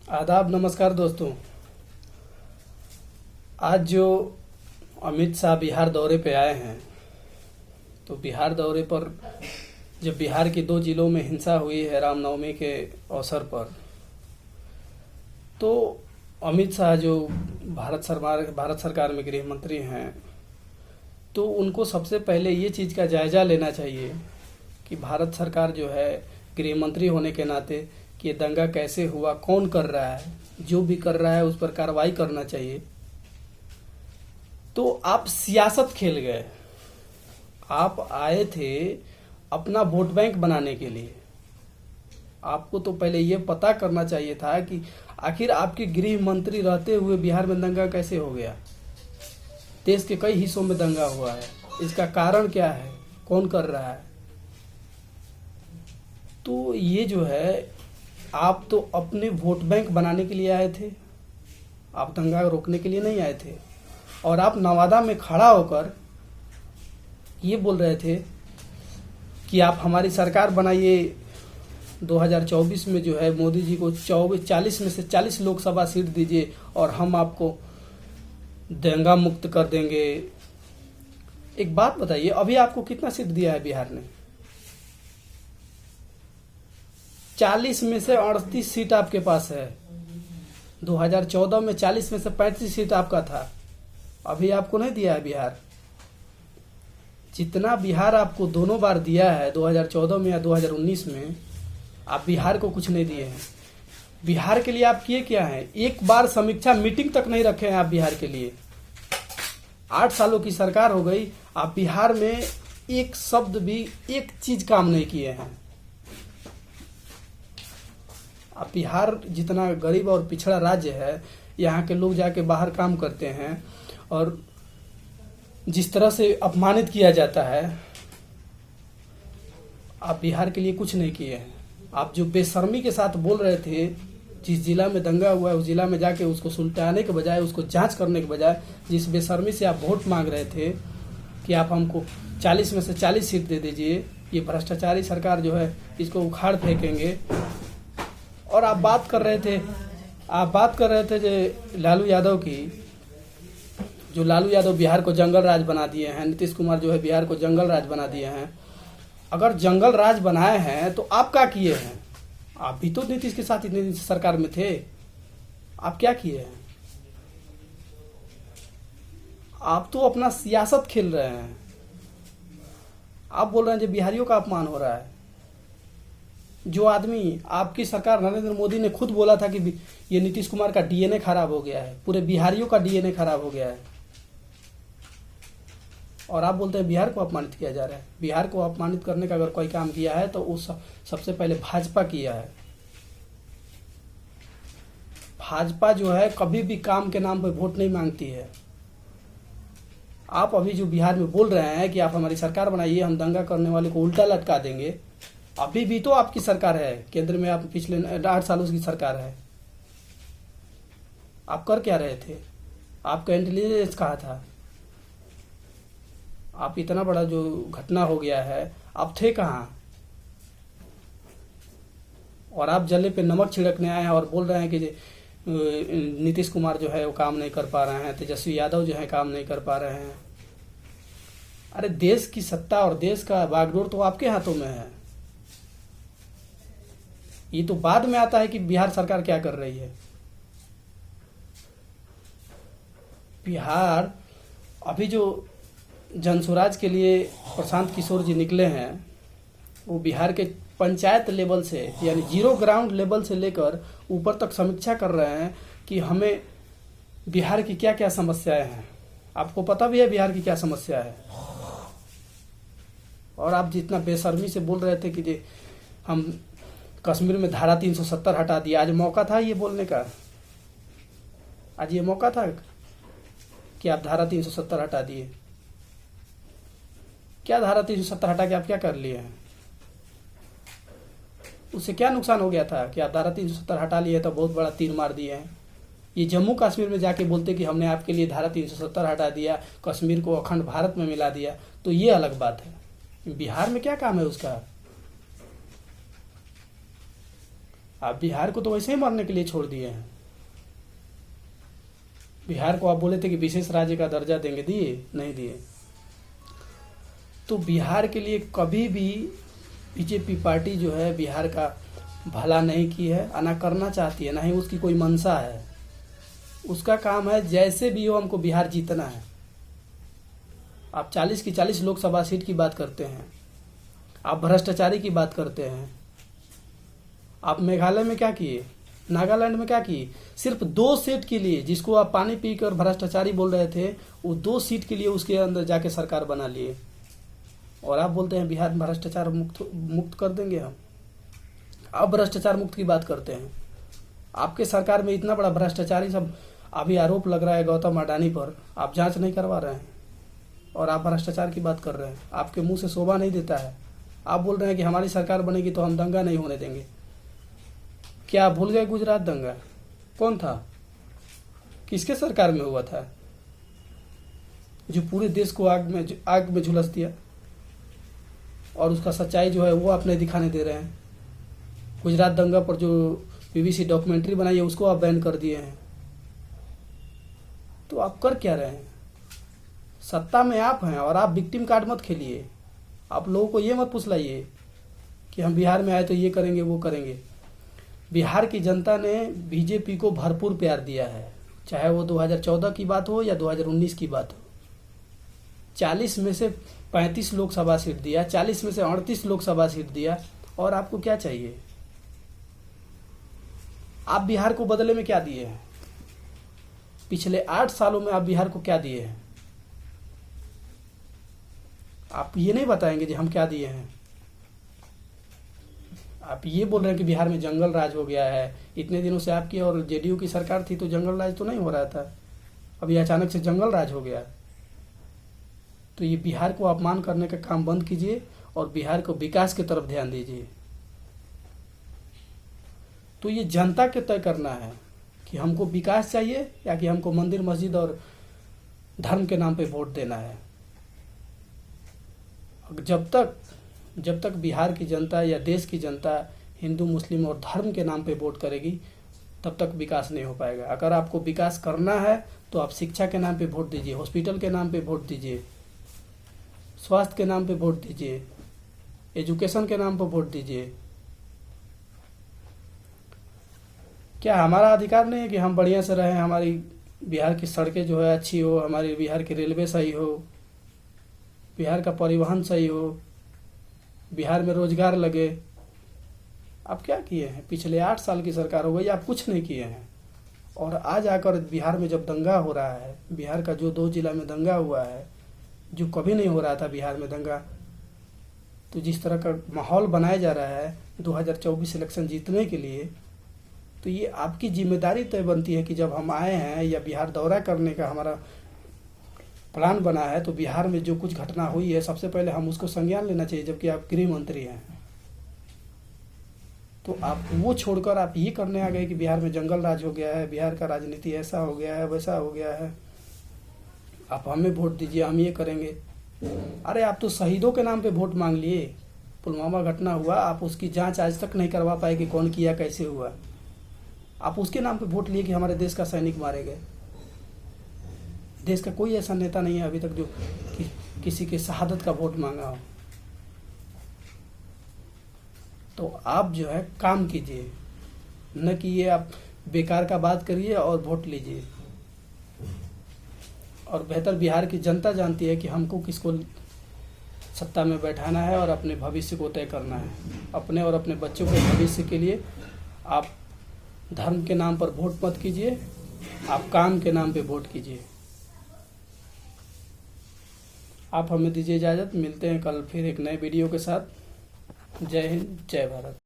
आदाब, नमस्कार दोस्तों। आज जो अमित शाह बिहार दौरे पे आए हैं, तो बिहार दौरे पर जब बिहार के दो जिलों में हिंसा हुई है रामनवमी के अवसर पर, तो अमित शाह जो भारत सरकार में गृह मंत्री हैं, तो उनको सबसे पहले ये चीज़ का जायज़ा लेना चाहिए कि भारत सरकार जो है गृह मंत्री होने के नाते कि ये दंगा कैसे हुआ, कौन कर रहा है, जो भी कर रहा है उस पर कार्रवाई करना चाहिए। तो आप सियासत खेल गए। आप आए थे अपना वोट बैंक बनाने के लिए। आपको तो पहले ये पता करना चाहिए था कि आखिर आपके गृह मंत्री रहते हुए बिहार में दंगा कैसे हो गया। देश के कई हिस्सों में दंगा हुआ है, इसका कारण क्या है, कौन कर रहा है। तो ये जो है, आप तो अपने वोट बैंक बनाने के लिए आए थे, आप दंगा रोकने के लिए नहीं आए थे। और आप नवादा में खड़ा होकर ये बोल रहे थे कि आप हमारी सरकार बनाइए, 2024 में जो है मोदी जी को 40 में से 40 लोकसभा सीट दीजिए और हम आपको दंगा मुक्त कर देंगे। एक बात बताइए, अभी आपको कितना सीट दिया है बिहार ने? 40 में से 38 सीट आपके पास है। 2014 में 40 में से 35 सीट आपका था, अभी आपको नहीं दिया है बिहार। जितना बिहार आपको दोनों बार दिया है, 2014 में या 2019 में, आप बिहार को कुछ नहीं दिए हैं। बिहार के लिए आप किए क्या है? एक बार समीक्षा मीटिंग तक नहीं रखे हैं आप बिहार के लिए। 8 सालों की सरकार हो गई, आप बिहार में एक शब्द भी, एक चीज काम नहीं किए हैं। अब बिहार जितना गरीब और पिछड़ा राज्य है, यहाँ के लोग जाके बाहर काम करते हैं और जिस तरह से अपमानित किया जाता है, आप बिहार के लिए कुछ नहीं किए हैं। आप जो बेशर्मी के साथ बोल रहे थे, जिस जिला में दंगा हुआ है उस जिला में जाके उसको सुलटाने के बजाय, उसको जांच करने के बजाय, जिस बेशर्मी से आप वोट मांग रहे थे कि आप हमको 40 में से 40 सीट दे दीजिए, ये भ्रष्टाचारी सरकार जो है इसको उखाड़ फेंकेंगे। और आप बात कर रहे थे जो लालू यादव की, जो लालू यादव बिहार को जंगल राज बना दिए हैं, नीतीश कुमार जो है बिहार को जंगल राज बना दिए हैं। अगर जंगल राज बनाए हैं तो आप क्या किए हैं? आप भी तो नीतीश के साथ इतनी सरकार में थे, आप क्या किए हैं? आप तो अपना सियासत खेल रहे हैं। आप बोल रहे हैं जो बिहारियों का अपमान हो रहा है। जो आदमी, आपकी सरकार नरेंद्र मोदी ने खुद बोला था कि ये नीतीश कुमार का डीएनए खराब हो गया है, पूरे बिहारियों का डीएनए खराब हो गया है, और आप बोलते हैं बिहार को अपमानित किया जा रहा है। बिहार को अपमानित करने का अगर कोई काम किया है तो उस सबसे पहले भाजपा किया है। भाजपा जो है कभी भी काम के नाम पर वोट नहीं मांगती है। आप अभी जो बिहार में बोल रहे हैं कि आप हमारी सरकार बनाइए, हम दंगा करने वाले को उल्टा लटका देंगे, अभी भी तो आपकी सरकार है, केंद्र में आप पिछले 8 सालों की सरकार है। आप कर क्या रहे थे? आपका इंटेलिजेंस कहाँ था? आप इतना बड़ा जो घटना हो गया है, आप थे कहाँ? और आप जले पे नमक छिड़कने आए हैं और बोल रहे हैं कि नीतीश कुमार जो है वो काम नहीं कर पा रहे हैं, तेजस्वी यादव जो है काम नहीं कर पा रहे हैं। अरे देश की सत्ता और देश का बागडोर तो आपके हाथों में है। ये तो बाद में आता है कि बिहार सरकार क्या कर रही है। बिहार अभी जो जनसुराज के लिए प्रशांत किशोर जी निकले हैं, वो बिहार के पंचायत लेवल से, यानी जीरो ग्राउंड लेवल से लेकर ऊपर तक समीक्षा कर रहे हैं कि हमें बिहार की क्या क्या समस्याएं हैं। आपको पता भी है बिहार की क्या समस्या है। और आप जितना बेशर्मी से बोल रहे थे कि हम कश्मीर में धारा 370 हटा दिया, आज मौका था ये बोलने का। आज ये मौका था कि आप धारा 370 हटा दिए। क्या धारा 370 हटा के आप क्या कर लिए हैं? उससे क्या नुकसान हो गया था कि आप धारा 370 हटा लिए तो बहुत बड़ा तीर मार दिए हैं। ये जम्मू कश्मीर में जाके बोलते कि हमने आपके लिए धारा 370 हटा दिया, कश्मीर को अखंड भारत में मिला दिया, तो ये अलग बात है। बिहार में क्या काम है उसका? आप बिहार को तो वैसे ही मरने के लिए छोड़ दिए हैं। बिहार को आप बोले थे कि विशेष राज्य का दर्जा देंगे, दिए? नहीं दिए। तो बिहार के लिए कभी भी बीजेपी पार्टी जो है बिहार का भला नहीं की है, ना करना चाहती है, ना ही उसकी कोई मंशा है। उसका काम है जैसे भी हो हमको बिहार जीतना है। आप 40 की 40 लोकसभा सीट की बात करते हैं, आप भ्रष्टाचारी की बात करते हैं। आप मेघालय में क्या किए, नागालैंड में क्या किए? सिर्फ 2 सीट के लिए, जिसको आप पानी पीकर भ्रष्टाचारी बोल रहे थे, वो 2 सीट के लिए उसके अंदर जाके सरकार बना लिए। और आप बोलते हैं बिहार भ्रष्टाचार मुक्त कर देंगे हम। अब भ्रष्टाचार मुक्त की बात करते हैं। आपके सरकार में इतना बड़ा भ्रष्टाचारी सब अभी आरोप लग रहा है गौतम अडानी पर, आप जांच नहीं करवा रहे हैं और आप भ्रष्टाचार की बात कर रहे हैं। आपके मुंह से शोभा नहीं देता है। आप बोल रहे हैं कि हमारी सरकार बनेगी तो हम दंगा नहीं होने देंगे। क्या आप भूल गए गुजरात दंगा कौन था, किसके सरकार में हुआ था, जो पूरे देश को आग में झुलस दिया? और उसका सच्चाई जो है वो आप नहीं दिखाने दे रहे हैं। गुजरात दंगा पर जो बीबीसी डॉक्यूमेंट्री बनाई है उसको आप बैन कर दिए हैं। तो आप कर क्या रहे हैं? सत्ता में आप हैं और आप विक्टिम कार्ड मत खेलिए। आप लोगों को ये मत पुछलाइए कि हम बिहार में आए तो ये करेंगे वो करेंगे। बिहार की जनता ने बीजेपी को भरपूर प्यार दिया है, चाहे वो 2014 की बात हो या 2019 की बात हो। 40 में से 35 लोकसभा सीट दिया, 40 में से 38 लोकसभा सीट दिया। और आपको क्या चाहिए? आप बिहार को बदले में क्या दिए हैं? पिछले 8 सालों में आप बिहार को क्या दिए हैं? आप ये नहीं बताएंगे जी हम क्या दिए हैं। आप ये बोल रहे हैं कि बिहार में जंगल राज हो गया है। इतने दिनों से आपकी और जेडीयू की सरकार थी तो जंगल राज तो नहीं हो रहा था, अभी अचानक से जंगल राज हो गया। तो ये बिहार को अपमान करने का काम बंद कीजिए और बिहार को विकास की तरफ ध्यान दीजिए। तो ये जनता के तय करना है कि हमको विकास चाहिए या कि हमको मंदिर मस्जिद और धर्म के नाम पे वोट देना है। जब तक बिहार की जनता या देश की जनता हिंदू मुस्लिम और धर्म के नाम पे वोट करेगी तब तक विकास नहीं हो पाएगा। अगर आपको विकास करना है तो आप शिक्षा के नाम पे वोट दीजिए, हॉस्पिटल के नाम पे वोट दीजिए, स्वास्थ्य के नाम पे वोट दीजिए, एजुकेशन के नाम पर वोट दीजिए। क्या हमारा अधिकार नहीं है कि हम बढ़िया से रहें, हमारी बिहार की सड़कें जो है अच्छी हो, हमारी बिहार की रेलवे सही हो, बिहार का परिवहन सही हो, बिहार में रोजगार लगे? आप क्या किए हैं? पिछले 8 साल की सरकार हो गई, आप कुछ नहीं किए हैं। और आज आकर बिहार में जब दंगा हो रहा है, बिहार का जो 2 जिला में दंगा हुआ है, जो कभी नहीं हो रहा था बिहार में दंगा, तो जिस तरह का माहौल बनाया जा रहा है 2024 इलेक्शन जीतने के लिए, तो ये आपकी जिम्मेदारी तय बनती है कि जब हम आए हैं या बिहार दौरा करने का हमारा प्लान बना है तो बिहार में जो कुछ घटना हुई है सबसे पहले हम उसको संज्ञान लेना चाहिए, जबकि आप गृह मंत्री हैं। तो आप वो छोड़कर आप ये करने आ गए कि बिहार में जंगल राज हो गया है, बिहार का राजनीति ऐसा हो गया है, वैसा हो गया है, आप हमें वोट दीजिए, हम ये करेंगे। अरे आप तो शहीदों के नाम पे वोट मांग लिए। पुलवामा घटना हुआ, आप उसकी जांच आज तक नहीं करवा पाए कि कौन किया, कैसे हुआ। आप उसके नाम पे वोट लिए कि हमारे देश का सैनिक मारे गए। देश का कोई ऐसा नेता नहीं है अभी तक जो किसी के शहादत का वोट मांगा हो। तो आप जो है काम कीजिए, न कि ये आप बेकार का बात करिए और वोट लीजिए। और बेहतर बिहार की जनता जानती है कि हमको किसको सत्ता में बैठाना है और अपने भविष्य को तय करना है। अपने और अपने बच्चों के भविष्य के लिए आप धर्म के नाम पर वोट मत कीजिए, आप काम के नाम पे वोट कीजिए। आप हमें दीजिए इजाज़त, मिलते हैं कल फिर एक नए वीडियो के साथ। जय हिंद, जय भारत।